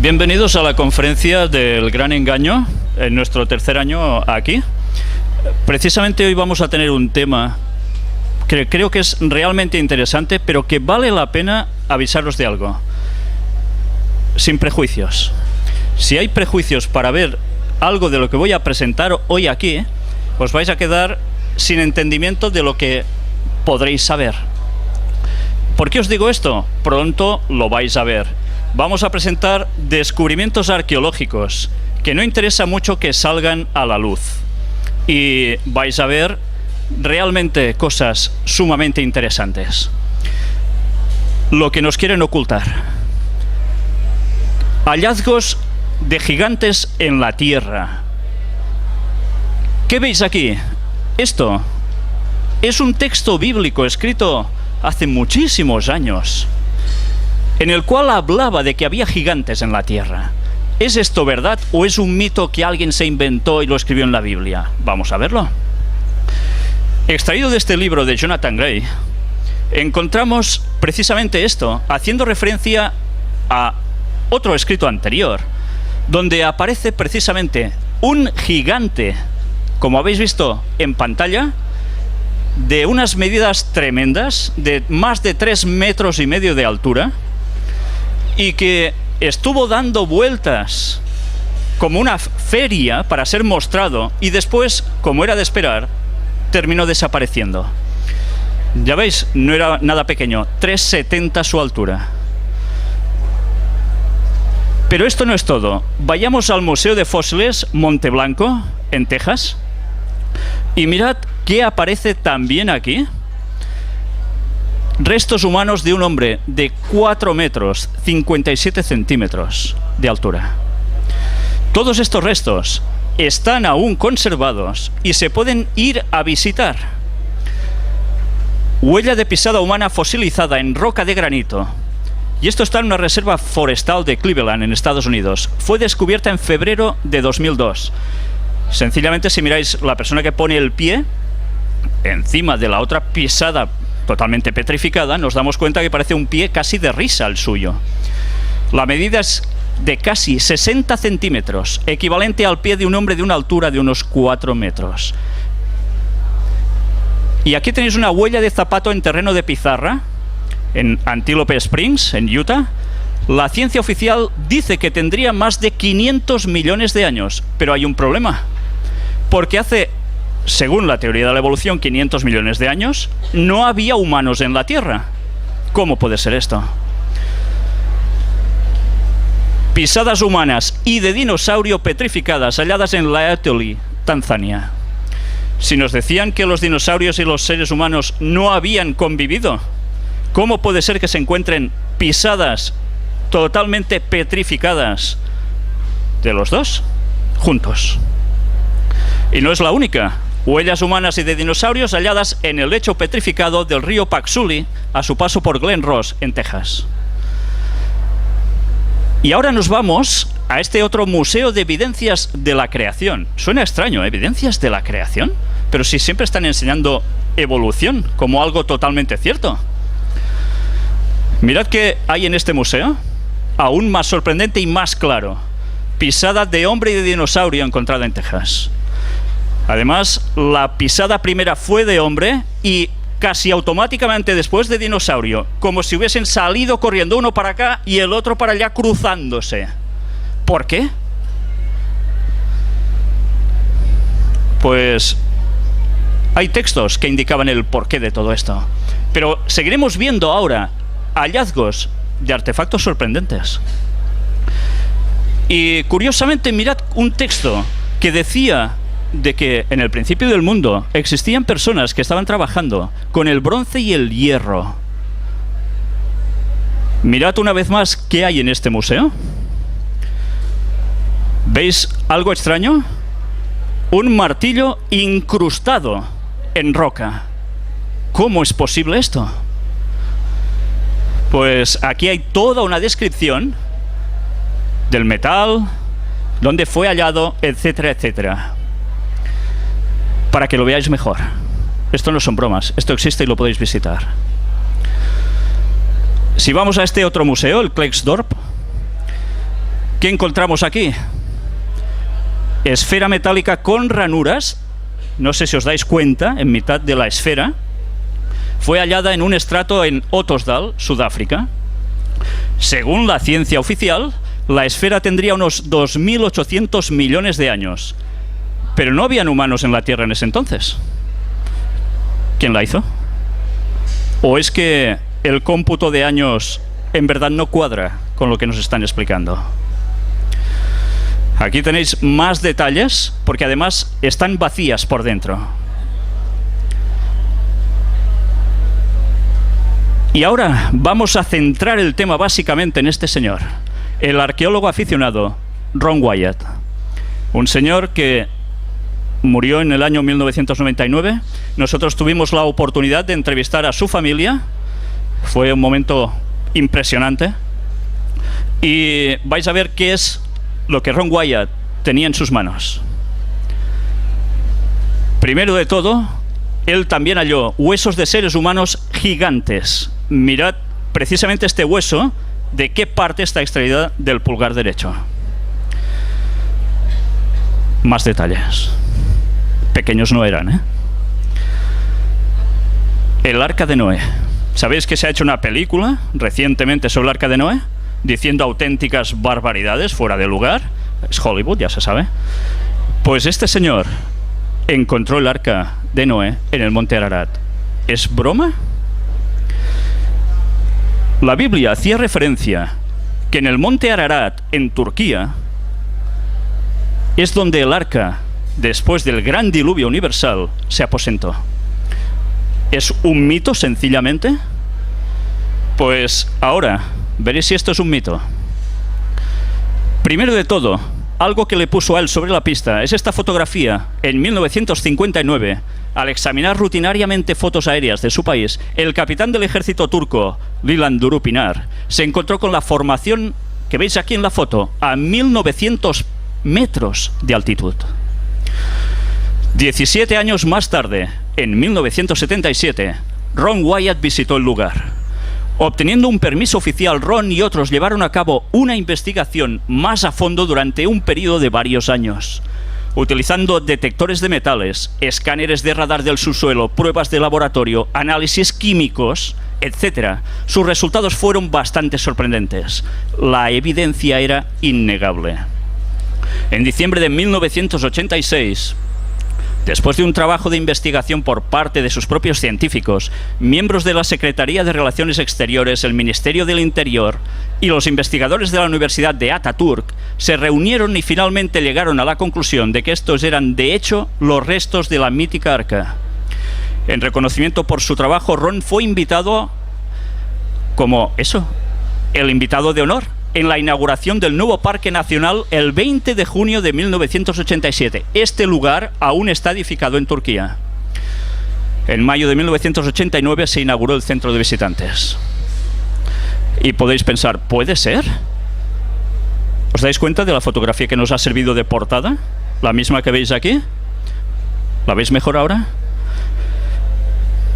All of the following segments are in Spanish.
Bienvenidos a la conferencia del Gran Engaño, en nuestro tercer año aquí. Precisamente hoy vamos a tener un tema que creo que es realmente interesante, pero que vale la pena avisaros de algo. Sin prejuicios. Si hay prejuicios para ver algo de lo que voy a presentar hoy aquí, os vais a quedar sin entendimiento de lo que podréis saber. ¿Por qué os digo esto? Pronto lo vais a ver. Vamos a presentar descubrimientos arqueológicos que no interesa mucho que salgan a la luz. Y vais a ver realmente cosas sumamente interesantes. Lo que nos quieren ocultar. Hallazgos de gigantes en la Tierra. ¿Qué veis aquí? Esto es un texto bíblico escrito hace muchísimos años, en el cual hablaba de que había gigantes en la Tierra. ¿Es esto verdad o es un mito que alguien se inventó y lo escribió en la Biblia? Vamos a verlo. Extraído de este libro de Jonathan Gray, encontramos precisamente esto, haciendo referencia a otro escrito anterior, donde aparece precisamente un gigante, como habéis visto en pantalla, de unas medidas tremendas, de más de 3,5 metros de altura, y que estuvo dando vueltas como una feria para ser mostrado, y después, como era de esperar, terminó desapareciendo. Ya veis, no era nada pequeño, 3,70 su altura. Pero esto no es todo. Vayamos al Museo de Fósiles Monte Blanco, en Texas, y mirad qué aparece también aquí. Restos humanos de un hombre de 4 metros, 57 centímetros de altura. Todos estos restos están aún conservados y se pueden ir a visitar. Huella de pisada humana fosilizada en roca de granito. Y esto está en una reserva forestal de Cleveland, en Estados Unidos. Fue descubierta en febrero de 2002. Sencillamente, si miráis la persona que pone el pie encima de la otra pisada totalmente petrificada, nos damos cuenta que parece un pie casi de risa el suyo. La medida es de casi 60 centímetros, equivalente al pie de un hombre de una altura de unos 4 metros. Y aquí tenéis una huella de zapato en terreno de pizarra, en Antelope Springs, en Utah. La ciencia oficial dice que tendría más de 500 millones de años, pero hay un problema, porque hace, según la teoría de la evolución, 500 millones de años, no había humanos en la Tierra. ¿Cómo puede ser esto? Pisadas humanas y de dinosaurio petrificadas halladas en Laetoli, Tanzania. Si nos decían que los dinosaurios y los seres humanos no habían convivido, ¿cómo puede ser que se encuentren pisadas totalmente petrificadas de los dos juntos? Y no es la única. Huellas humanas y de dinosaurios halladas en el lecho petrificado del río Paxuli a su paso por Glen Ross, en Texas. Y ahora nos vamos a este otro museo de evidencias de la creación. Suena extraño, ¿evidencias de la creación? Pero si siempre están enseñando evolución como algo totalmente cierto. Mirad qué hay en este museo, aún más sorprendente y más claro. Pisada de hombre y de dinosaurio encontrada en Texas. Además, la pisada primera fue de hombre y casi automáticamente después de dinosaurio, como si hubiesen salido corriendo uno para acá y el otro para allá cruzándose. ¿Por qué? Pues hay textos que indicaban el porqué de todo esto. Pero seguiremos viendo ahora hallazgos de artefactos sorprendentes. Y curiosamente, mirad un texto que decía de que en el principio del mundo existían personas que estaban trabajando con el bronce y el hierro. Mirad una vez más qué hay en este museo. ¿Veis algo extraño? Un martillo incrustado en roca. ¿Cómo es posible esto? Pues aquí hay toda una descripción del metal, dónde fue hallado, etcétera, etcétera. Para que lo veáis mejor. Esto no son bromas, esto existe y lo podéis visitar. Si vamos a este otro museo, el Klerksdorp, ¿Qué encontramos aquí? Esfera metálica con ranuras. No sé si os dais cuenta, en mitad de la esfera. Fue hallada en un estrato en Ottosdal, Sudáfrica. Según la ciencia oficial, la esfera tendría unos 2.800 millones de años. Pero no habían humanos en la Tierra en ese entonces. ¿Quién la hizo? ¿O es que el cómputo de años en verdad no cuadra con lo que nos están explicando? Aquí tenéis más detalles, porque además están vacías por dentro. Y ahora vamos a centrar el tema básicamente en este señor, el arqueólogo aficionado Ron Wyatt. Un señor que murió en el año 1999. Nosotros tuvimos la oportunidad de entrevistar a su familia. Fue un momento impresionante. Y vais a ver qué es lo que Ron Wyatt tenía en sus manos. Primero de todo, él también halló huesos de seres humanos gigantes. Mirad precisamente este hueso, de qué parte está extraída del pulgar derecho. Más detalles. Pequeños no eran, ¿eh? El Arca de Noé. ¿Sabéis que se ha hecho una película recientemente sobre el Arca de Noé? Diciendo auténticas barbaridades fuera de lugar. Es Hollywood, ya se sabe. Pues este señor encontró el Arca de Noé en el monte Ararat. ¿Es broma? La Biblia hacía referencia que en el monte Ararat, en Turquía, es donde el arca, después del gran diluvio universal, se aposentó. ¿Es un mito, sencillamente? Pues ahora veréis si esto es un mito. Primero de todo, algo que le puso a él sobre la pista es esta fotografía. En 1959, al examinar rutinariamente fotos aéreas de su país, el capitán del ejército turco, Lilan Durupinar, se encontró con la formación que veis aquí en la foto, a 1900 metros de altitud. 17 años más tarde, en 1977, Ron Wyatt visitó el lugar. Obteniendo un permiso oficial, Ron y otros llevaron a cabo una investigación más a fondo durante un periodo de varios años. Utilizando detectores de metales, escáneres de radar del subsuelo, pruebas de laboratorio, análisis químicos, etc., sus resultados fueron bastante sorprendentes. La evidencia era innegable. En diciembre de 1986, después de un trabajo de investigación por parte de sus propios científicos, miembros de la Secretaría de Relaciones Exteriores, el Ministerio del Interior y los investigadores de la Universidad de Ataturk se reunieron y finalmente llegaron a la conclusión de que estos eran, de hecho, los restos de la mítica arca. En reconocimiento por su trabajo, Ron fue invitado como el invitado de honor en la inauguración del nuevo Parque Nacional el 20 de junio de 1987. Este lugar aún está edificado en Turquía. En mayo de 1989 se inauguró el centro de visitantes. Y podéis pensar, ¿puede ser? ¿Os dais cuenta de la fotografía que nos ha servido de portada? La misma que veis aquí. ¿La veis mejor ahora?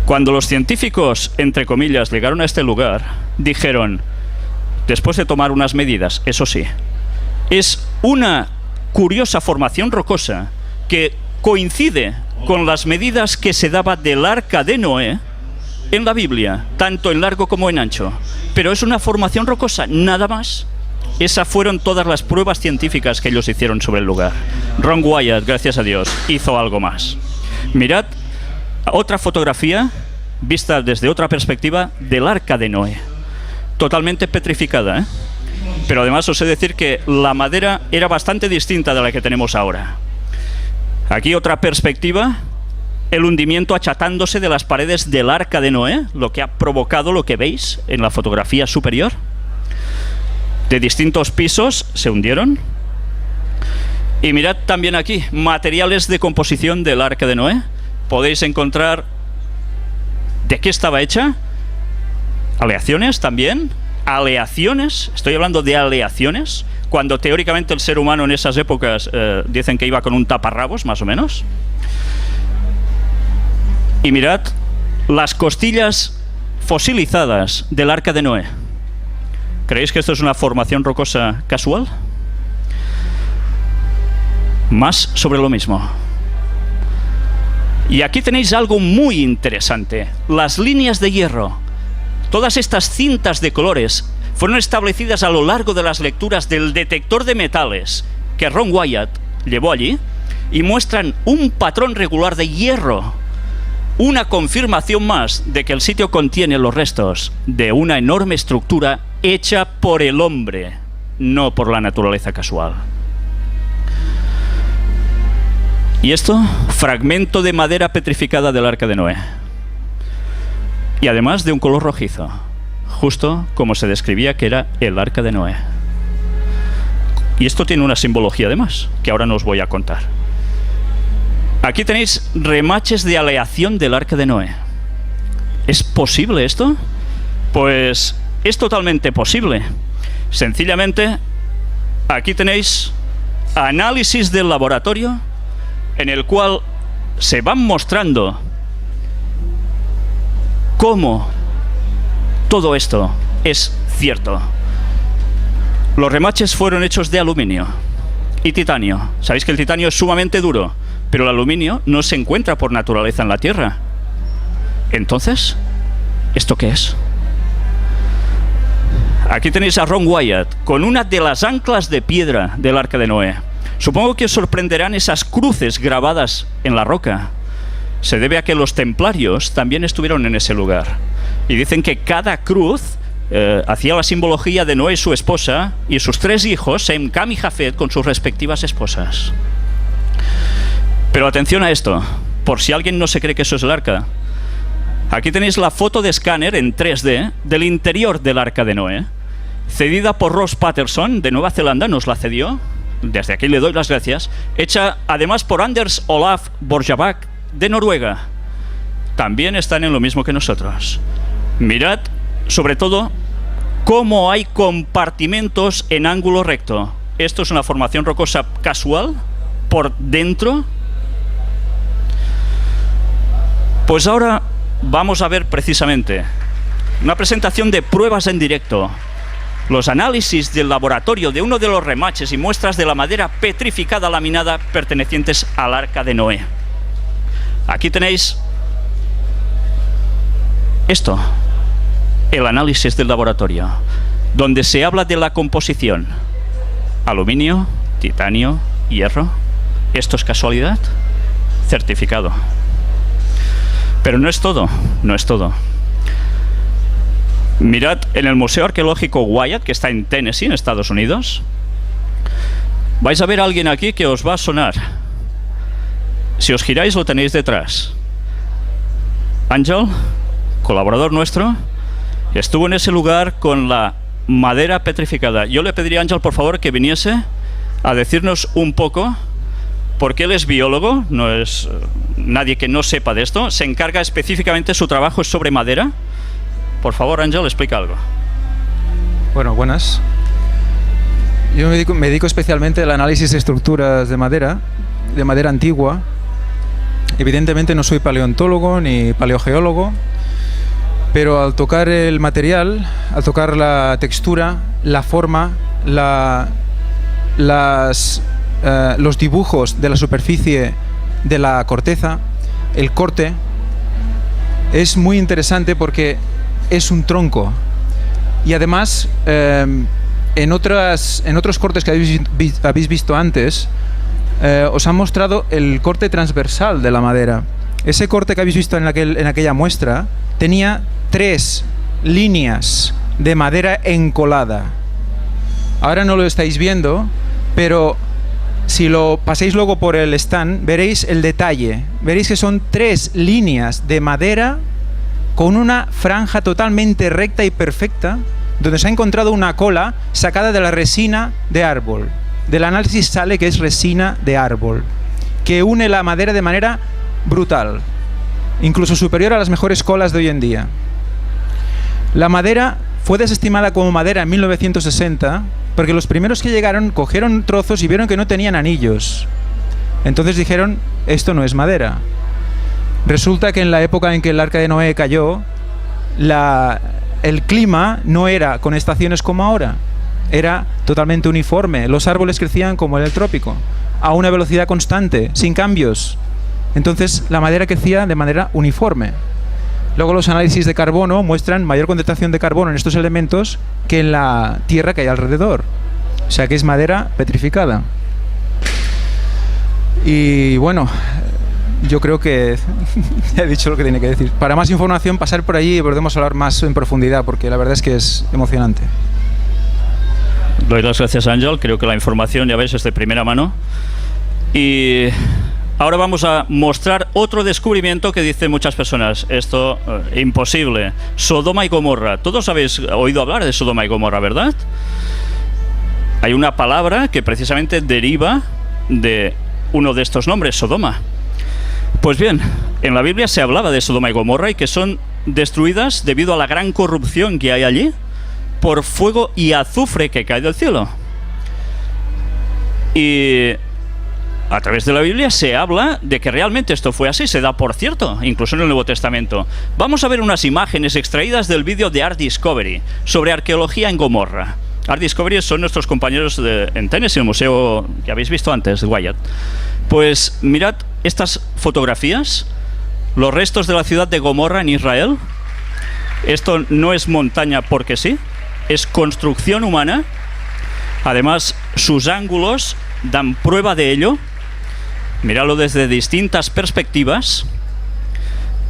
Cuando los científicos, entre comillas, llegaron a este lugar, dijeron, después de tomar unas medidas, eso sí, es una curiosa formación rocosa que coincide con las medidas que se daba del Arca de Noé en la Biblia, tanto en largo como en ancho. Pero es una formación rocosa, nada más. Esas fueron todas las pruebas científicas que ellos hicieron sobre el lugar. Ron Wyatt, gracias a Dios, hizo algo más. Mirad otra fotografía vista desde otra perspectiva del Arca de Noé. Totalmente petrificada, ¿eh? Pero además os he de decir que la madera era bastante distinta de la que tenemos ahora. Aquí otra perspectiva, el hundimiento achatándose de las paredes del Arca de Noé, lo que ha provocado lo que veis en la fotografía superior. De distintos pisos se hundieron. Y mirad también aquí, materiales de composición del Arca de Noé. Podéis encontrar de qué estaba hecha. Aleaciones también. Aleaciones, estoy hablando de aleaciones, cuando teóricamente el ser humano en esas épocas dicen que iba con un taparrabos, más o menos. Y mirad las costillas fosilizadas del Arca de Noé. ¿Creéis que esto es una formación rocosa casual? Más sobre lo mismo. Y aquí tenéis algo muy interesante. Las líneas de hierro. Todas estas cintas de colores fueron establecidas a lo largo de las lecturas del detector de metales que Ron Wyatt llevó allí y muestran un patrón regular de hierro. Una confirmación más de que el sitio contiene los restos de una enorme estructura hecha por el hombre, no por la naturaleza casual. Y esto, fragmento de madera petrificada del Arca de Noé. Y además de un color rojizo, justo como se describía que era el Arca de Noé. Y esto tiene una simbología además, que ahora no os voy a contar. Aquí tenéis remaches de aleación del Arca de Noé. ¿Es posible esto? Pues es totalmente posible. Sencillamente, aquí tenéis análisis del laboratorio en el cual se van mostrando cómo todo esto es cierto. Los remaches fueron hechos de aluminio y titanio. Sabéis que el titanio es sumamente duro, pero el aluminio no se encuentra por naturaleza en la Tierra. Entonces, ¿esto qué es? Aquí tenéis a Ron Wyatt con una de las anclas de piedra del Arca de Noé. Supongo que os sorprenderán esas cruces grabadas en la roca. Se debe a que los templarios también estuvieron en ese lugar. Y dicen que cada cruz hacía la simbología de Noé y su esposa y sus 3 hijos, Sem, Cam y Jafet, con sus respectivas esposas. Pero atención a esto, por si alguien no se cree que eso es el arca. Aquí tenéis la foto de escáner en 3D del interior del Arca de Noé, cedida por Ross Patterson de Nueva Zelanda, nos la cedió. Desde aquí le doy las gracias. Hecha además por Anders Olaf Borjabak de Noruega. También están en lo mismo que nosotros. Mirad, sobre todo, cómo hay compartimentos en ángulo recto. Esto es una formación rocosa casual por dentro. Pues ahora vamos a ver precisamente una presentación de pruebas en directo. Los análisis del laboratorio de uno de los remaches y muestras de la madera petrificada laminada pertenecientes al Arca de Noé. Aquí tenéis esto, el análisis del laboratorio, donde se habla de la composición. Aluminio, titanio, hierro. ¿Esto es casualidad? Certificado. Pero no es todo, no es todo. Mirad en el Museo Arqueológico Wyatt, que está en Tennessee, en Estados Unidos. Vais a ver a alguien aquí que os va a sonar. Si os giráis lo tenéis detrás. Ángel, colaborador nuestro, estuvo en ese lugar con la madera petrificada. Yo le pediría a Ángel, por favor, que viniese a decirnos un poco, porque él es biólogo, no es nadie que no sepa de esto, se encarga específicamente, su trabajo es sobre madera. Por favor, Ángel, explica algo. Bueno, buenas. Yo me dedico especialmente al análisis de estructuras de madera antigua. Evidentemente no soy paleontólogo ni paleogeólogo, pero al tocar el material, al tocar la textura, la forma, los dibujos de la superficie de la corteza, el corte, es muy interesante porque es un tronco. Y además, en otros cortes que habéis visto antes, os han mostrado el corte transversal de la madera. Ese corte que habéis visto en aquella muestra tenía 3 líneas de madera encolada. Ahora no lo estáis viendo, pero si lo paséis luego por el stand, veréis el detalle. Veréis que son 3 líneas de madera con una franja totalmente recta y perfecta, donde se ha encontrado una cola sacada de la resina de árbol. Del análisis sale que es resina de árbol, que une la madera de manera brutal, incluso superior a las mejores colas de hoy en día. La madera fue desestimada como madera en 1960 porque los primeros que llegaron cogieron trozos y vieron que no tenían anillos. Entonces dijeron, esto no es madera. Resulta que en la época en que el Arca de Noé cayó, el clima no era con estaciones como ahora, era totalmente uniforme. Los árboles crecían como en el trópico. a una velocidad constante, sin cambios. Entonces la madera crecía de manera uniforme. Luego los análisis de carbono muestran mayor concentración de carbono en estos elementos que en la tierra que hay alrededor. O sea que es madera petrificada. Y bueno, yo creo que he dicho lo que tenía que decir. Para más información, pasar por allí y podemos hablar más en profundidad, porque la verdad es que es emocionante. Doy las gracias, Ángel. Creo que la información, ya veis, es de primera mano. Y ahora vamos a mostrar otro descubrimiento que dicen muchas personas. Esto, imposible. Sodoma y Gomorra. Todos habéis oído hablar de Sodoma y Gomorra, ¿verdad? Hay una palabra que precisamente deriva de uno de estos nombres, Sodoma. Pues bien, en la Biblia se hablaba de Sodoma y Gomorra y que son destruidas debido a la gran corrupción que hay allí por fuego y azufre que cae del cielo. Y a través de la Biblia se habla de que realmente esto fue así, se da por cierto, incluso en el Nuevo Testamento. Vamos a ver unas imágenes extraídas del vídeo de Art Discovery sobre arqueología en Gomorra. Art Discovery son nuestros compañeros en Tennessee, el museo que habéis visto antes, de Wyatt. Pues mirad estas fotografías, los restos de la ciudad de Gomorra en Israel. Esto no es montaña porque sí, es construcción humana. Además, sus ángulos dan prueba de ello. Miradlo desde distintas perspectivas.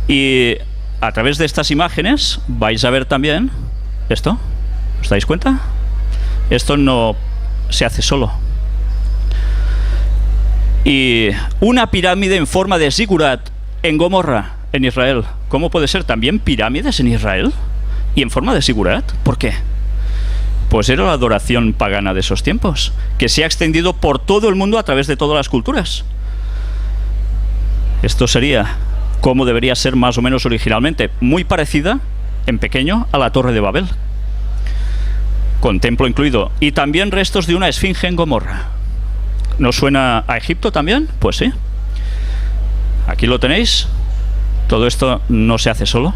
Y a través de estas imágenes vais a ver también esto. ¿Os dais cuenta? Esto no se hace solo. Y una pirámide en forma de zigurat en Gomorra, en Israel. ¿Cómo puede ser también pirámides en Israel? ¿Y en forma de zigurat? ¿Por qué? Pues era la adoración pagana de esos tiempos, que se ha extendido por todo el mundo a través de todas las culturas. Esto sería como debería ser más o menos originalmente, muy parecida, en pequeño, a la Torre de Babel, con templo incluido, y también restos de una esfinge en Gomorra. ¿No suena a Egipto también? Pues sí. Aquí lo tenéis. Todo esto no se hace solo.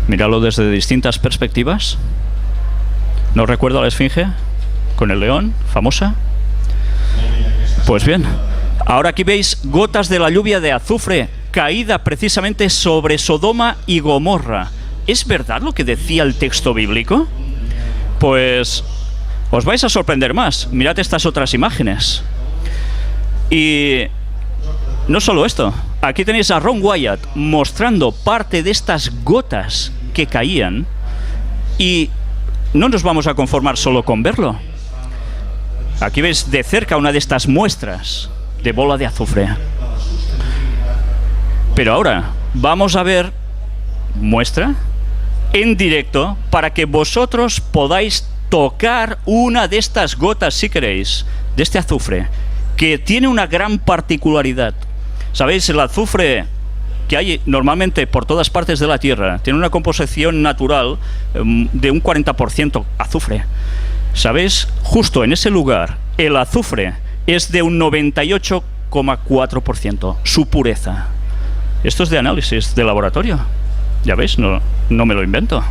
Míradlo desde distintas perspectivas. ¿No recuerda a la esfinge? Con el león, famosa. Pues bien, ahora aquí veis gotas de la lluvia de azufre caída precisamente sobre Sodoma y Gomorra. ¿Es verdad lo que decía el texto bíblico? Pues os vais a sorprender más. Mirad estas otras imágenes. Y no solo esto. Aquí tenéis a Ron Wyatt mostrando parte de estas gotas que caían. Y no nos vamos a conformar solo con verlo. Aquí veis de cerca una de estas muestras de bola de azufre. Pero ahora vamos a ver muestra en directo para que vosotros podáis tocar una de estas gotas, si queréis, de este azufre, que tiene una gran particularidad. ¿Sabéis? El azufre que hay normalmente por todas partes de la Tierra tiene una composición natural de un 40% azufre. ¿Sabéis? Justo en ese lugar el azufre es de un 98,4%, su pureza. Esto es de análisis de laboratorio. Ya veis, no me lo invento.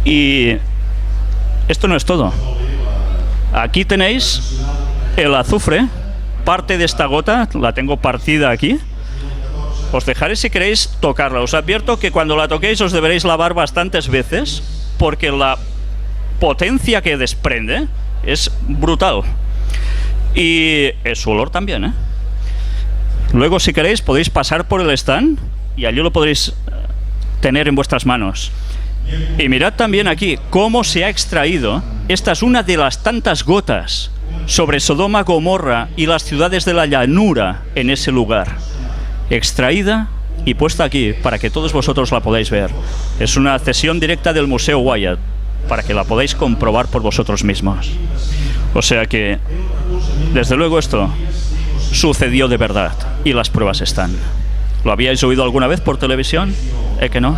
Y esto no es todo. Aquí tenéis el azufre, parte de esta gota, la tengo partida aquí. Os dejaré si queréis tocarla. Os advierto que cuando la toquéis os deberéis lavar bastantes veces, porque la potencia que desprende es brutal. Y su olor también, ¿eh? Luego, si queréis, podéis pasar por el stand y allí lo podréis tener en vuestras manos. Y mirad también aquí cómo se ha extraído. Esta es una de las tantas gotas sobre Sodoma, Gomorra y las ciudades de la llanura en ese lugar. Extraída y puesta aquí para que todos vosotros la podáis ver. Es una cesión directa del Museo Wyatt para que la podáis comprobar por vosotros mismos. O sea que, desde luego, esto sucedió de verdad y las pruebas están. ¿Lo habíais oído alguna vez por televisión? Que no.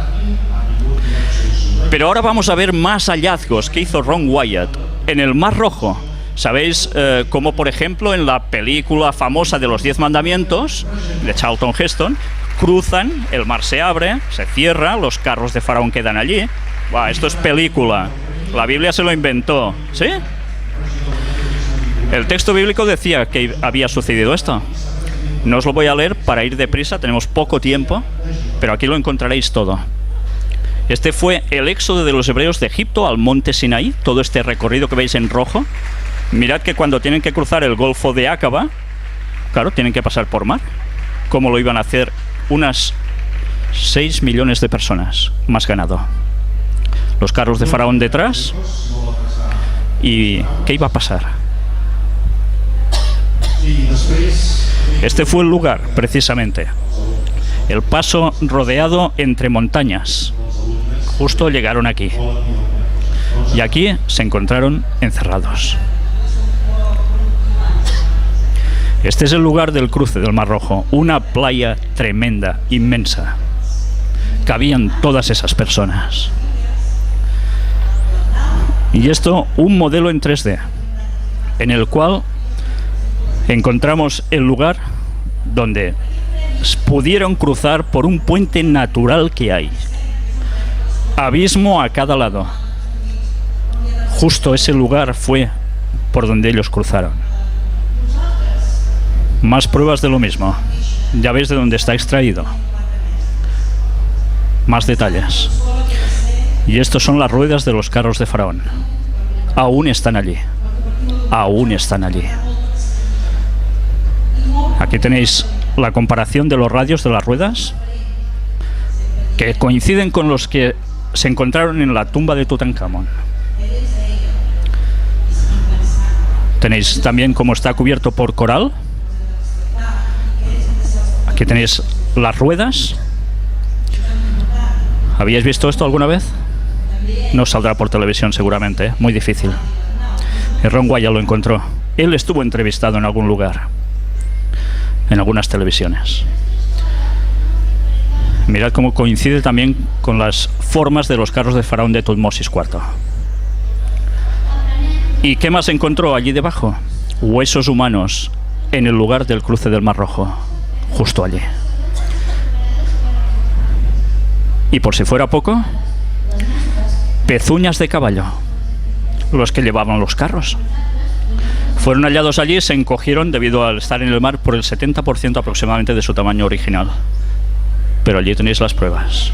Pero ahora vamos a ver más hallazgos que hizo Ron Wyatt en el Mar Rojo. ¿Sabéis? Como por ejemplo en la película famosa de los 10 mandamientos de Charlton Heston, cruzan, el mar se abre, se cierra, los carros de Faraón quedan allí. Esto es película. La Biblia se lo inventó, ¿sí? El texto bíblico decía que había sucedido esto. No os lo voy a leer para ir deprisa, tenemos poco tiempo, pero aquí lo encontraréis todo. Este fue el éxodo de los hebreos de Egipto al monte Sinaí, todo este recorrido que veis en rojo. Mirad que cuando tienen que cruzar el Golfo de Acaba, claro, tienen que pasar por mar. ¿Cómo lo iban a hacer? Unas 6 millones de personas, más ganado. Los carros de Faraón detrás. ¿Y qué iba a pasar? Este fue el lugar, precisamente. El paso rodeado entre montañas. Justo llegaron aquí. Y aquí se encontraron encerrados. Este es el lugar del cruce del Mar Rojo. Una playa tremenda, inmensa. Cabían todas esas personas. Y esto, un modelo en 3D, en el cual encontramos el lugar donde pudieron cruzar por un puente natural que hay. Abismo a cada lado. Justo ese lugar fue por donde ellos cruzaron. Más pruebas de lo mismo. Ya veis de dónde está extraído. Más detalles. Y estos son las ruedas de los carros de Faraón. Aún están allí. Aún están allí. Aquí tenéis la comparación de los radios de las ruedas, que coinciden con los que se encontraron en la tumba de Tutankamón. Tenéis también cómo está cubierto por coral. Aquí tenéis las ruedas. ¿Habíais visto esto alguna vez? No saldrá por televisión seguramente, ¿eh? Muy difícil. Ron Wyatt lo encontró. Él estuvo entrevistado en algún lugar, en algunas televisiones. Mirad cómo coincide también con las formas de los carros de Faraón de Tutmosis IV. ¿Y qué más encontró allí debajo? Huesos humanos en el lugar del cruce del Mar Rojo, justo allí. Y por si fuera poco, pezuñas de caballo, los que llevaban los carros. Fueron hallados allí y se encogieron debido al estar en el mar por el 70% aproximadamente de su tamaño original. Pero allí tenéis las pruebas.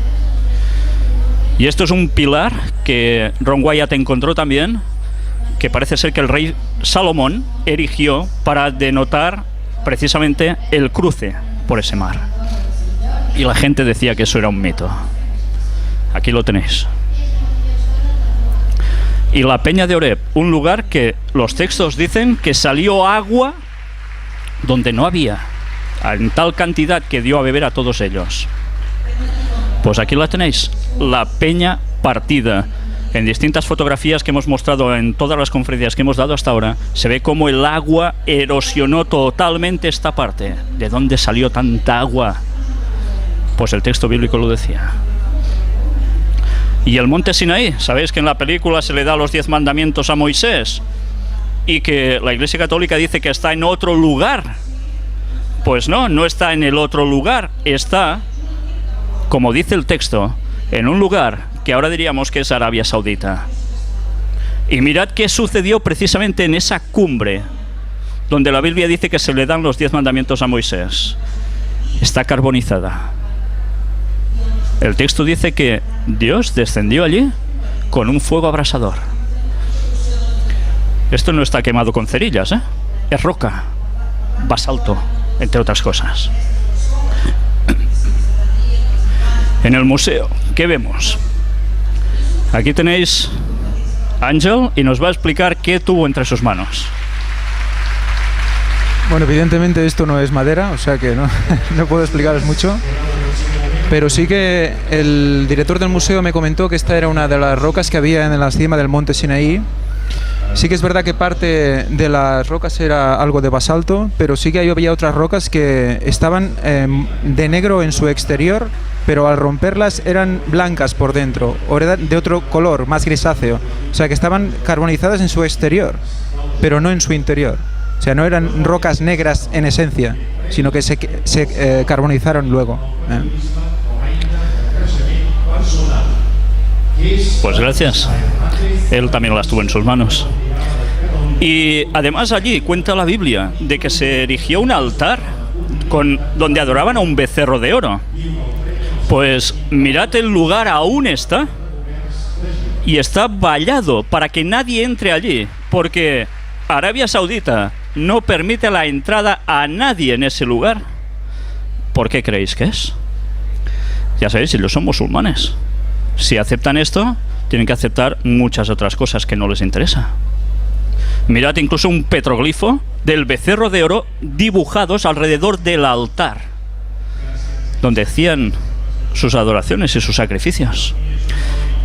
Y esto es un pilar que Ron Wyatt encontró también, que parece ser que el rey Salomón erigió para denotar precisamente el cruce por ese mar. Y la gente decía que eso era un mito. Aquí lo tenéis. Y la peña de Oreb, un lugar que los textos dicen que salió agua donde no había, en tal cantidad que dio a beber a todos ellos. Pues aquí la tenéis, la peña partida. En distintas fotografías que hemos mostrado en todas las conferencias que hemos dado hasta ahora, se ve cómo el agua erosionó totalmente esta parte. ¿De dónde salió tanta agua? Pues el texto bíblico lo decía. Y el monte Sinaí, sabéis que en la película se le da los 10 mandamientos a Moisés y que la Iglesia Católica dice que está en otro lugar. Pues no, no está en el otro lugar, está, como dice el texto, en un lugar que ahora diríamos que es Arabia Saudita. Y mirad qué sucedió precisamente en esa cumbre donde la Biblia dice que se le dan los 10 mandamientos a Moisés. Está carbonizada. El texto dice que Dios descendió allí con un fuego abrasador. Esto no está quemado con cerillas, ¿eh? Es roca, basalto, entre otras cosas. En el museo, ¿qué vemos? Aquí tenéis Ángel y nos va a explicar qué tuvo entre sus manos. Bueno, evidentemente esto no es madera, o sea que no puedo explicaros mucho. Pero sí que el director del museo me comentó que esta era una de las rocas que había en la cima del monte Sinaí. Sí que es verdad que parte de las rocas era algo de basalto, pero sí que había otras rocas que estaban de negro en su exterior, pero al romperlas eran blancas por dentro, o eran de otro color, más grisáceo. O sea que estaban carbonizadas en su exterior, pero no en su interior. O sea, no eran rocas negras en esencia, sino que se carbonizaron luego. Pues gracias. Él también las tuvo en sus manos. Y además allí cuenta la Biblia de que se erigió un altar donde adoraban a un becerro de oro. Pues mirad, el lugar aún está, y está vallado para que nadie entre allí, porque Arabia Saudita no permite la entrada a nadie en ese lugar. ¿Por qué creéis que es? Ya sabéis, ellos son musulmanes. Si aceptan esto, tienen que aceptar muchas otras cosas que no les interesa. Mirad incluso un petroglifo del becerro de oro dibujados alrededor del altar, donde hacían sus adoraciones y sus sacrificios.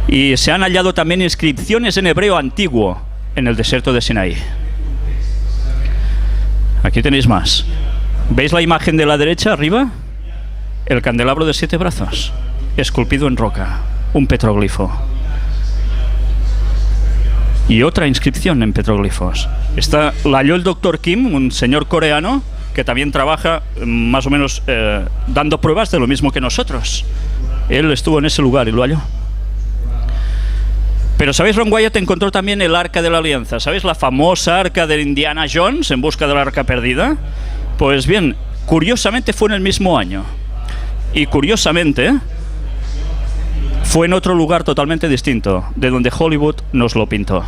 Y se han hallado también inscripciones en hebreo antiguo en el desierto de Sinaí. Aquí tenéis más. ¿Veis la imagen de la derecha arriba? El candelabro de 7 brazos, esculpido en roca, un petroglifo. Y otra inscripción en petroglifos. Esta la halló el Dr. Kim, un señor coreano que también trabaja más o menos dando pruebas de lo mismo que nosotros. Él estuvo en ese lugar y lo halló. Pero ¿sabéis? Ron Wyatt encontró también el Arca de la Alianza. ¿Sabéis? La famosa Arca de Indiana Jones en busca de la Arca perdida. Pues bien, curiosamente fue en el mismo año. Y curiosamente fue en otro lugar totalmente distinto, de donde Hollywood nos lo pintó.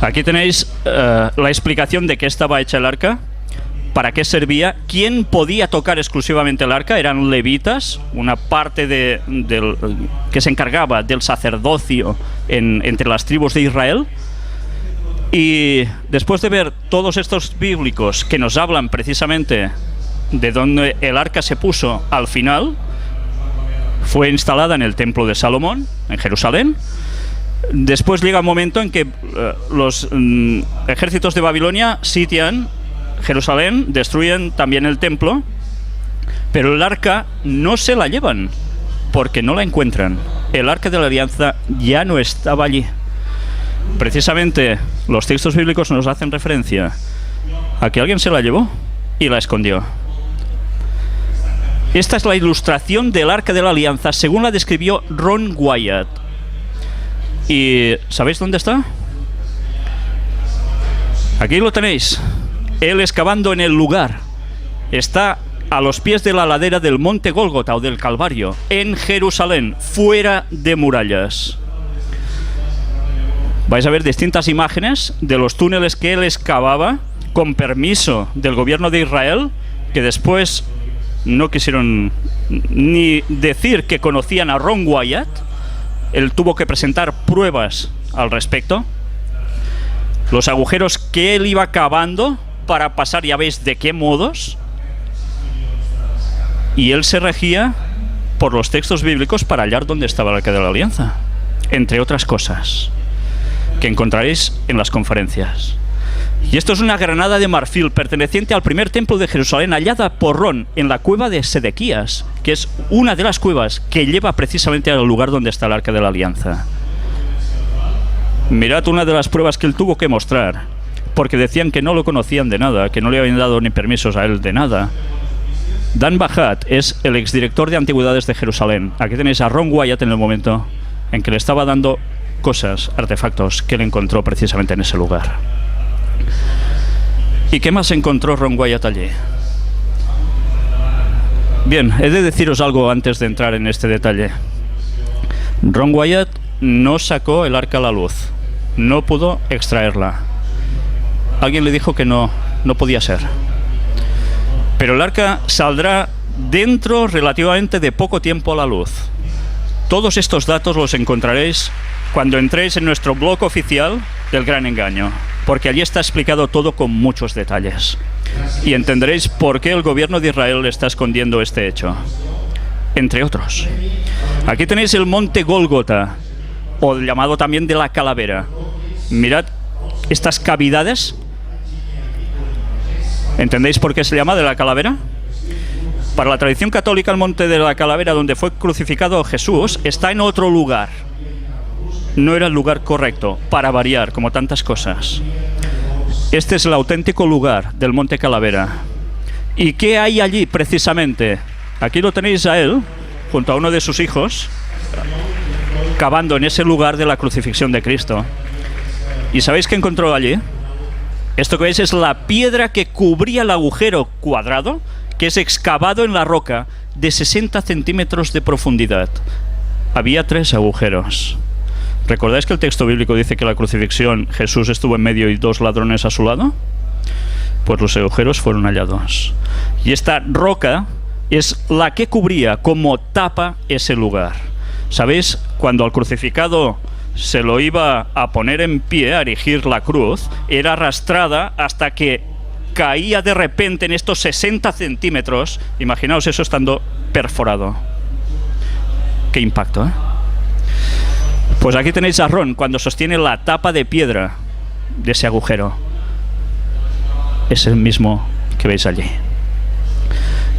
Aquí tenéis la explicación de qué estaba hecha el arca, para qué servía, quién podía tocar exclusivamente el arca. Eran levitas, una parte que se encargaba del sacerdocio entre las tribus de Israel. Y después de ver todos estos bíblicos que nos hablan precisamente de donde el arca se puso al final, fue instalada en el templo de Salomón, en Jerusalén. Después llega un momento en que los ejércitos de Babilonia sitian Jerusalén, destruyen también el templo, pero el arca no se la llevan porque no la encuentran. El arca de la alianza ya no estaba allí. Precisamente los textos bíblicos nos hacen referencia a que alguien se la llevó y la escondió. Esta es la ilustración del Arca de la Alianza según la describió Ron Wyatt. ¿Y sabéis dónde está? Aquí lo tenéis. Él excavando en el lugar. Está a los pies de la ladera del monte Gólgota o del Calvario, en Jerusalén, fuera de murallas. Vais a ver distintas imágenes de los túneles que él excavaba con permiso del gobierno de Israel, que después no quisieron ni decir que conocían a Ron Wyatt. Él tuvo que presentar pruebas al respecto. Los agujeros que él iba cavando para pasar, ya veis de qué modos. Y él se regía por los textos bíblicos para hallar dónde estaba el Arca de la Alianza, entre otras cosas que encontraréis en las conferencias. Y esto es una granada de marfil perteneciente al primer templo de Jerusalén, hallada por Ron en la cueva de Sedequías, que es una de las cuevas que lleva precisamente al lugar donde está el Arca de la Alianza. Mirad una de las pruebas que él tuvo que mostrar, porque decían que no lo conocían de nada, que no le habían dado ni permisos a él de nada. Dan Bajat es el exdirector de antigüedades de Jerusalén. Aquí tenéis a Ron Wyatt en el momento en que le estaba dando cosas, artefactos que él encontró precisamente en ese lugar. ¿Y qué más encontró Ron Wyatt allí? Bien, he de deciros algo antes de entrar en este detalle. Ron Wyatt no sacó el arca a la luz, no pudo extraerla. Alguien le dijo que no podía ser. Pero el arca saldrá dentro relativamente de poco tiempo a la luz. Todos estos datos los encontraréis cuando entréis en nuestro blog oficial del Gran Engaño, porque allí está explicado todo con muchos detalles. Y entenderéis por qué el gobierno de Israel está escondiendo este hecho, entre otros. Aquí tenéis el monte Gólgota, o llamado también de la calavera. Mirad estas cavidades. ¿Entendéis por qué se llama de la calavera? Para la tradición católica, el monte de la calavera, donde fue crucificado Jesús, está en otro lugar. No era el lugar correcto, para variar, como tantas cosas. Este es el auténtico lugar del monte Calavera. ¿Y qué hay allí precisamente? Aquí lo tenéis a él, junto a uno de sus hijos, cavando en ese lugar de la crucifixión de Cristo. ¿Y sabéis qué encontró allí? Esto que veis es la piedra que cubría el agujero cuadrado, que es excavado en la roca de 60 centímetros de profundidad. Había 3 agujeros. ¿Recordáis que el texto bíblico dice que la crucifixión Jesús estuvo en medio y 2 ladrones a su lado? Pues los agujeros fueron hallados. Y esta roca es la que cubría como tapa ese lugar. ¿Sabéis? Cuando al crucificado se lo iba a poner en pie, a erigir la cruz, era arrastrada hasta que caía de repente en estos 60 centímetros. Imaginaos eso estando perforado. Qué impacto, ¿eh? Pues aquí tenéis a Aarón cuando sostiene la tapa de piedra de ese agujero. Es el mismo que veis allí.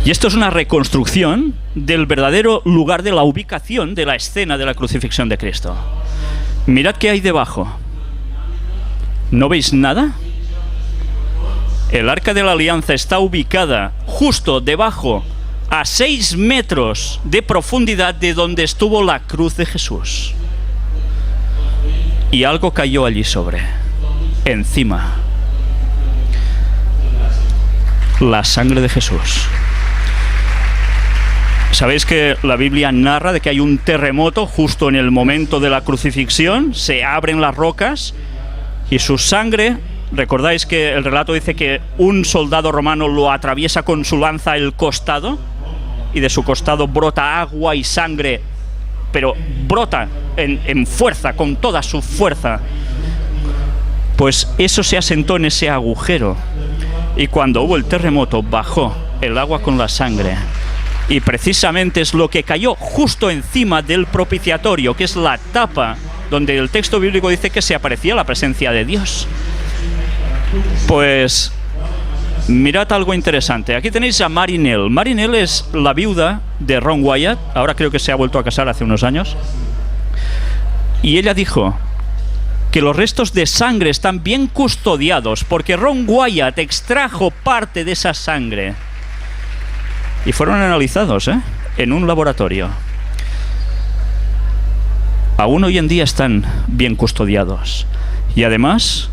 Y esto es una reconstrucción del verdadero lugar de la ubicación de la escena de la crucifixión de Cristo. Mirad qué hay debajo. ¿No veis nada? El Arca de la Alianza está ubicada justo debajo, a 6 metros de profundidad de donde estuvo la cruz de Jesús. Y algo cayó allí encima. La sangre de Jesús. ¿Sabéis que la Biblia narra de que hay un terremoto justo en el momento de la crucifixión? Se abren las rocas y su sangre... ¿Recordáis que el relato dice que un soldado romano lo atraviesa con su lanza el costado? Y de su costado brota agua y sangre, pero brota en fuerza, con toda su fuerza. Pues eso se asentó en ese agujero. Y cuando hubo el terremoto, bajó el agua con la sangre. Y precisamente es lo que cayó justo encima del propiciatorio, que es la tapa donde el texto bíblico dice que se aparecía la presencia de Dios. Pues mirad algo interesante. Aquí tenéis a Marinelle. Marinelle es la viuda de Ron Wyatt. Ahora creo que se ha vuelto a casar hace unos años. Y ella dijo que los restos de sangre están bien custodiados porque Ron Wyatt extrajo parte de esa sangre. Y fueron analizados, en un laboratorio. Aún hoy en día están bien custodiados. Y además...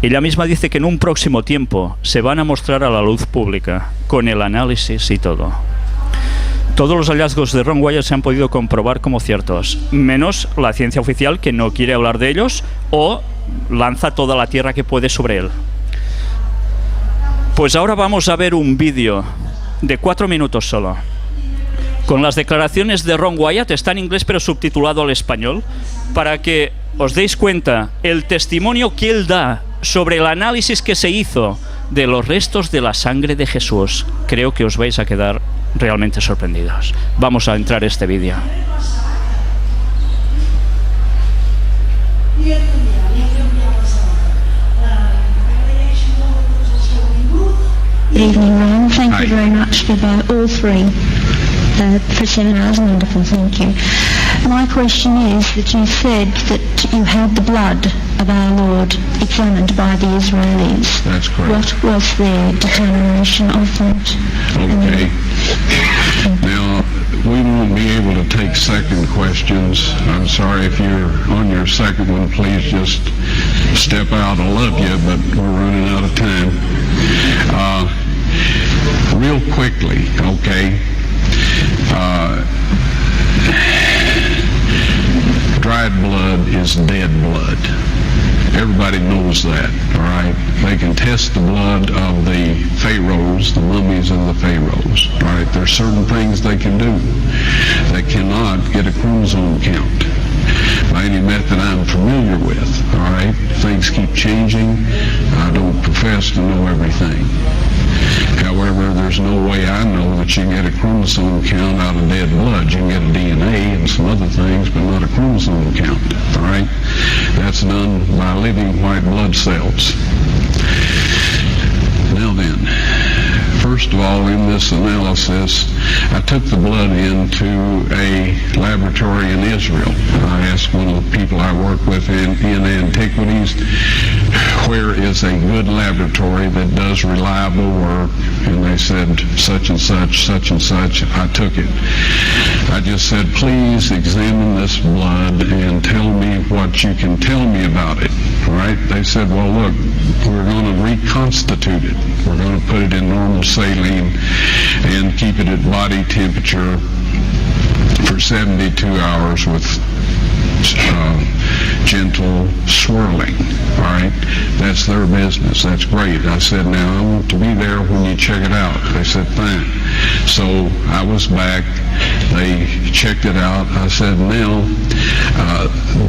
ella misma dice que en un próximo tiempo se van a mostrar a la luz pública, con el análisis y todo. Todos los hallazgos de Ron Wyatt se han podido comprobar como ciertos, menos la ciencia oficial, que no quiere hablar de ellos o lanza toda la tierra que puede sobre él. Pues ahora vamos a ver un vídeo de 4 minutos solo, con las declaraciones de Ron Wyatt. Está en inglés pero subtitulado al español, para que os deis cuenta el testimonio que él da sobre el análisis que se hizo de los restos de la sangre de Jesús. Creo que os vais a quedar realmente sorprendidos. Vamos a entrar este vídeo. Good evening, Ron. Thank you very much for all 3. For seminars, wonderful, thank you. My question is that you said that you had the blood of our Lord examined by the Israelis. That's correct. What was their determination of that? Okay. Now, we won't be able to take second questions. I'm sorry if you're on your second one, please just step out. I love you, but we're running out of time. Real quickly, okay. Dried blood is dead blood. Everybody knows that, all right? They can test the blood of the pharaohs, the mummies and the pharaohs, all right? There's certain things they can do. They cannot get a chromosome count by any method I'm familiar with, all right? Things keep changing. I don't profess to know everything. However, there's no way I know that you can get a chromosome count out of dead blood. You can get a DNA and some other things, but not a chromosome count, all right? That's done by living white blood cells. Now then, first of all, in this analysis, I took the blood into a laboratory in Israel. I asked one of the people I work with in antiquities, where is a good laboratory that does reliable work? And they said, such and such, such and such. I took it. I just said, please examine this blood and tell me what you can tell me about it. All right? They said, well, look, we're going to reconstitute it. We're going to put it in normal saline and keep it at body temperature for 72 hours with gentle swirling. All right, that's their business. That's great. I said, now I want to be there when you check it out. They said, fine. So I was back. They checked it out. I said, now,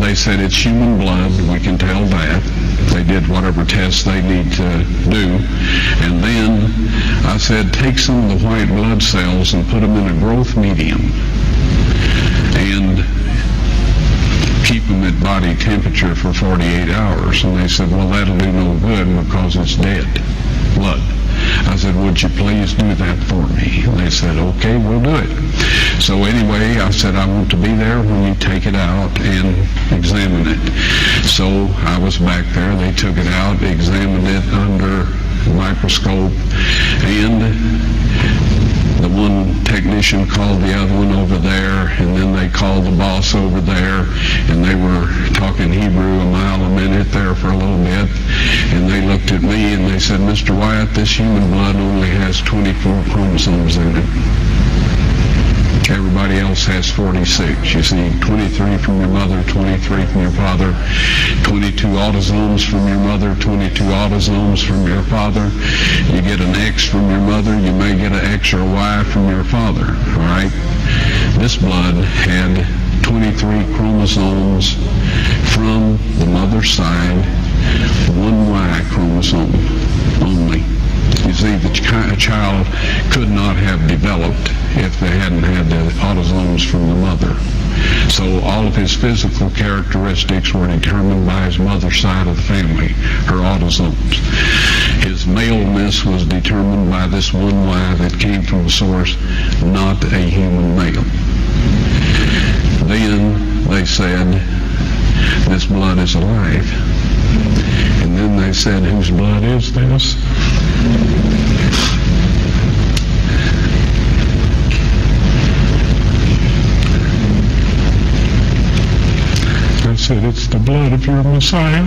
they said it's human blood. We can tell that. They did whatever tests they need to do. And then I said, take some of the white blood cells and put them in a growth medium and keep them at body temperature for 48 hours. And they said, well, that'll do no good because it's dead blood. I said, would you please do that for me? And they said, okay, we'll do it. So anyway, I said, I want to be there when you take it out and examine it. So I was back there. They took it out, examined it under a microscope, and the one technician called the other one over there, and then they called the boss over there, and they were talking Hebrew a mile a minute there for a little bit, and they looked at me and they said, Mr. Wyatt, this human blood only has 24 chromosomes in it. Everybody else has 46. You see, 23 from your mother, 23 from your father, 22 autosomes from your mother, 22 autosomes from your father. You get an X from your mother, you may get an X or a Y from your father, all right? This blood had 23 chromosomes from the mother's side, one Y chromosome only. You see, the child could not have developed if they hadn't had the autosomes from the mother. So all of his physical characteristics were determined by his mother's side of the family, her autosomes. His maleness was determined by this one Y that came from the source, not a human male. Then they said, this blood is alive. And then they said, whose blood is this? I said, it's the blood of your Messiah.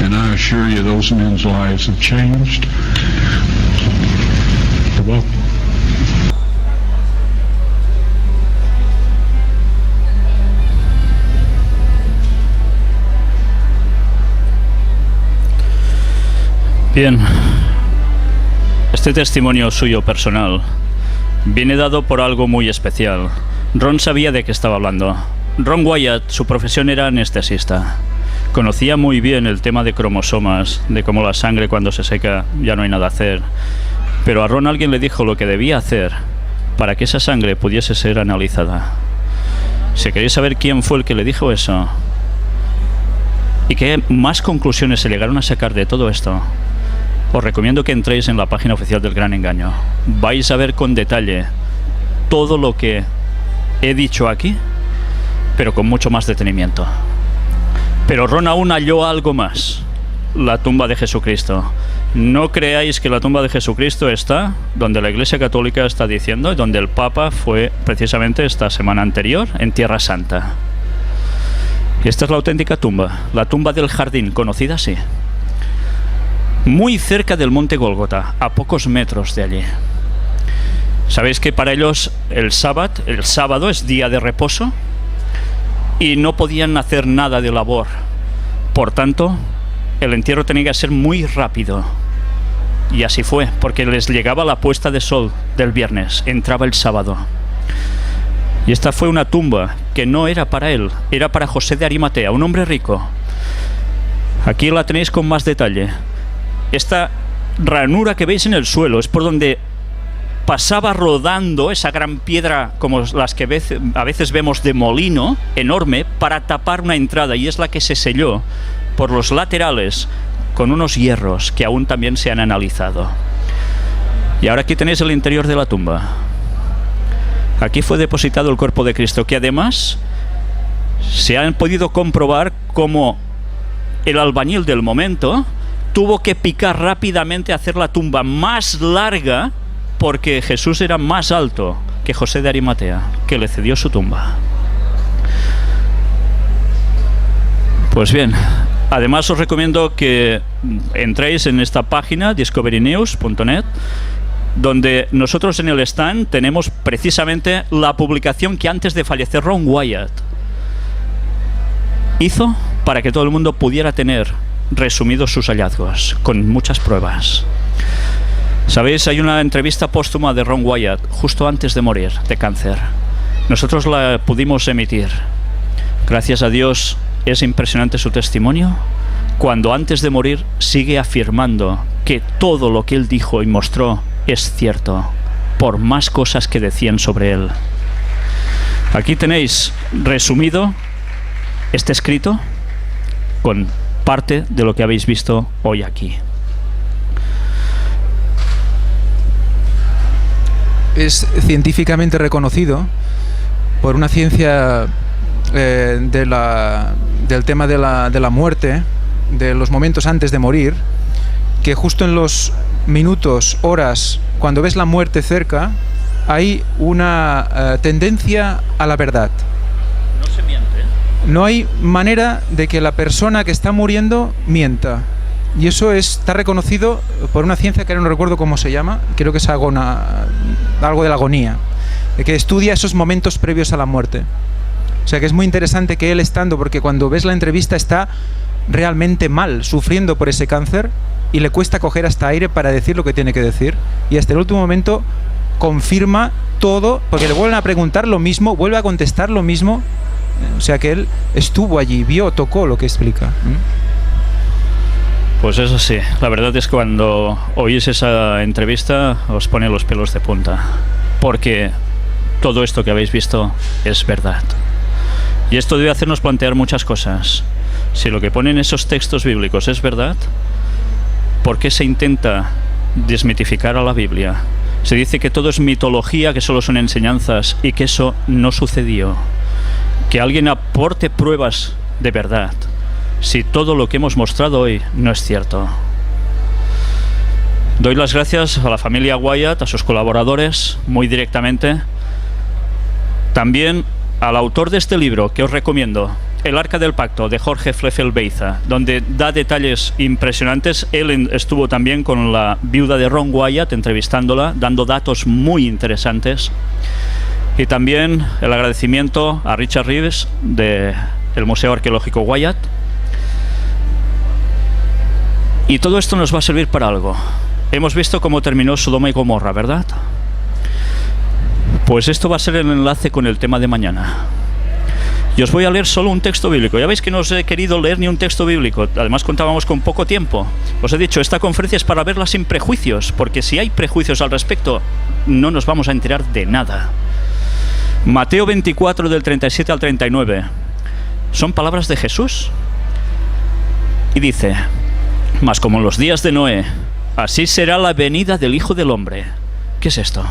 And I assure you, those men's lives have changed. You're welcome. Bien, este testimonio suyo personal viene dado por algo muy especial. Ron sabía de qué estaba hablando. Ron Wyatt, su profesión era anestesista. Conocía muy bien el tema de cromosomas, de cómo la sangre cuando se seca ya no hay nada a hacer. Pero a Ron alguien le dijo lo que debía hacer para que esa sangre pudiese ser analizada. Si queréis saber quién fue el que le dijo eso y qué más conclusiones se llegaron a sacar de todo esto, os recomiendo que entréis en la página oficial del Gran Engaño. Vais a ver con detalle todo lo que he dicho aquí, pero con mucho más detenimiento. Pero Ron aún halló algo más: la tumba de Jesucristo. No creáis que la tumba de Jesucristo está donde la Iglesia Católica está diciendo y donde el Papa fue precisamente esta semana anterior, en Tierra Santa. Esta es la auténtica tumba, la tumba del jardín, conocida así. Muy cerca del monte Gólgota, a pocos metros de allí. Sabéis que para ellos el sábado es día de reposo y no podían hacer nada de labor. Por tanto, el entierro tenía que ser muy rápido. Y así fue, porque les llegaba la puesta de sol del viernes, entraba el sábado. Y esta fue una tumba que no era para él, era para José de Arimatea, un hombre rico. Aquí la tenéis con más detalle. Esta ranura que veis en el suelo es por donde pasaba rodando esa gran piedra, como las que a veces vemos de molino, enorme, para tapar una entrada, y es la que se selló por los laterales con unos hierros que aún también se han analizado. Y ahora aquí tenéis el interior de la tumba. Aquí fue depositado el cuerpo de Cristo, que además se han podido comprobar cómo el albañil del momento tuvo que picar rápidamente a hacer la tumba más larga, porque Jesús era más alto que José de Arimatea, que le cedió su tumba. Pues bien, además os recomiendo que entréis en esta página discoverynews.net, donde nosotros en el stand tenemos precisamente la publicación que antes de fallecer Ron Wyatt hizo para que todo el mundo pudiera tener resumidos sus hallazgos, con muchas pruebas. Sabéis, hay una entrevista póstuma de Ron Wyatt justo antes de morir de cáncer. Nosotros la pudimos emitir. Gracias a Dios, es impresionante su testimonio, cuando antes de morir sigue afirmando que todo lo que él dijo y mostró es cierto, por más cosas que decían sobre él. Aquí tenéis resumido este escrito con parte de lo que habéis visto hoy aquí. Es científicamente reconocido por una ciencia del tema de la muerte, de los momentos antes de morir, que justo en los minutos, horas, cuando ves la muerte cerca, hay una tendencia a la verdad. No se miente. No hay manera de que la persona que está muriendo mienta. Y eso está reconocido por una ciencia que ahora no recuerdo cómo se llama, creo que es algo de la agonía, que estudia esos momentos previos a la muerte. O sea que es muy interesante que él estando, porque cuando ves la entrevista está realmente mal, sufriendo por ese cáncer, y le cuesta coger hasta aire para decir lo que tiene que decir, y hasta el último momento confirma todo, porque le vuelven a preguntar lo mismo, vuelve a contestar lo mismo. O sea que él estuvo allí, vio, tocó lo que explica. Pues eso sí, la verdad es que cuando oís esa entrevista os pone los pelos de punta, porque todo esto que habéis visto es verdad. Y esto debe hacernos plantear muchas cosas. Si lo que ponen esos textos bíblicos es verdad, ¿por qué se intenta desmitificar a la Biblia? Se dice que todo es mitología, que solo son enseñanzas, y que eso no sucedió. Que alguien aporte pruebas de verdad, si todo lo que hemos mostrado hoy no es cierto. Doy las gracias a la familia Wyatt, a sus colaboradores, muy directamente. También al autor de este libro, que os recomiendo, El Arca del Pacto, de Jorge Fleffel Beiza, donde da detalles impresionantes. Él estuvo también con la viuda de Ron Wyatt, entrevistándola, dando datos muy interesantes. Y también el agradecimiento a Richard Reeves, del Museo Arqueológico Wyatt. Y todo esto nos va a servir para algo. Hemos visto cómo terminó Sodoma y Gomorra, ¿verdad? Pues esto va a ser el enlace con el tema de mañana. Y os voy a leer solo un texto bíblico. Ya veis que no os he querido leer ni un texto bíblico. Además contábamos con poco tiempo. Os he dicho, esta conferencia es para verla sin prejuicios, porque si hay prejuicios al respecto, no nos vamos a enterar de nada. Mateo 24, del 37 al 39. Son palabras de Jesús. Y dice: mas como en los días de Noé, así será la venida del Hijo del Hombre. ¿Qué es esto?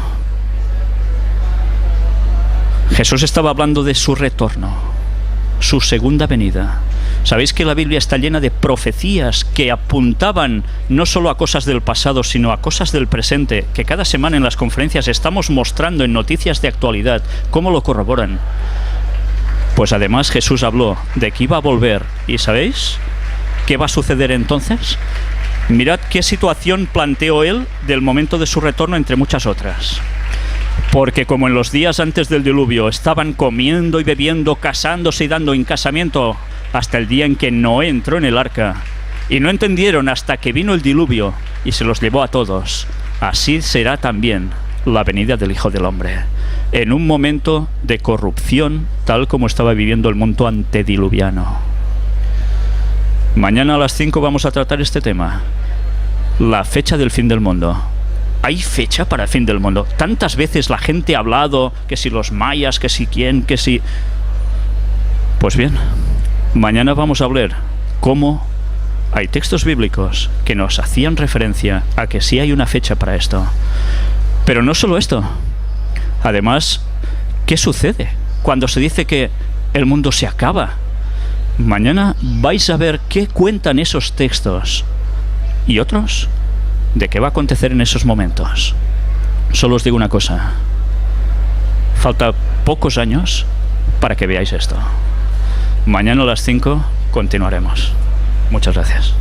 Jesús estaba hablando de su retorno, su segunda venida. Sabéis que la Biblia está llena de profecías que apuntaban no solo a cosas del pasado, sino a cosas del presente, que cada semana en las conferencias estamos mostrando en noticias de actualidad cómo lo corroboran. Pues además Jesús habló de que iba a volver. ¿Y sabéis qué va a suceder entonces? Mirad qué situación planteó él del momento de su retorno, entre muchas otras. Porque como en los días antes del diluvio estaban comiendo y bebiendo, casándose y dando en casamiento hasta el día en que Noé entró en el arca, y no entendieron hasta que vino el diluvio y se los llevó a todos, así será también la venida del Hijo del Hombre, en un momento de corrupción tal como estaba viviendo el mundo antediluviano. Mañana a las 5 vamos a tratar este tema, la fecha del fin del mundo. ¿Hay fecha para el fin del mundo? Tantas veces la gente ha hablado que si los mayas, que si quién, que si... Pues bien, mañana vamos a hablar cómo hay textos bíblicos que nos hacían referencia a que sí hay una fecha para esto. Pero no solo esto. Además, ¿Qué sucede cuando se dice que el mundo se acaba? Mañana vais a ver qué cuentan esos textos y otros de qué va a acontecer en esos momentos. Solo os digo una cosa: falta pocos años para que veáis esto. Mañana a las 5 continuaremos. Muchas gracias.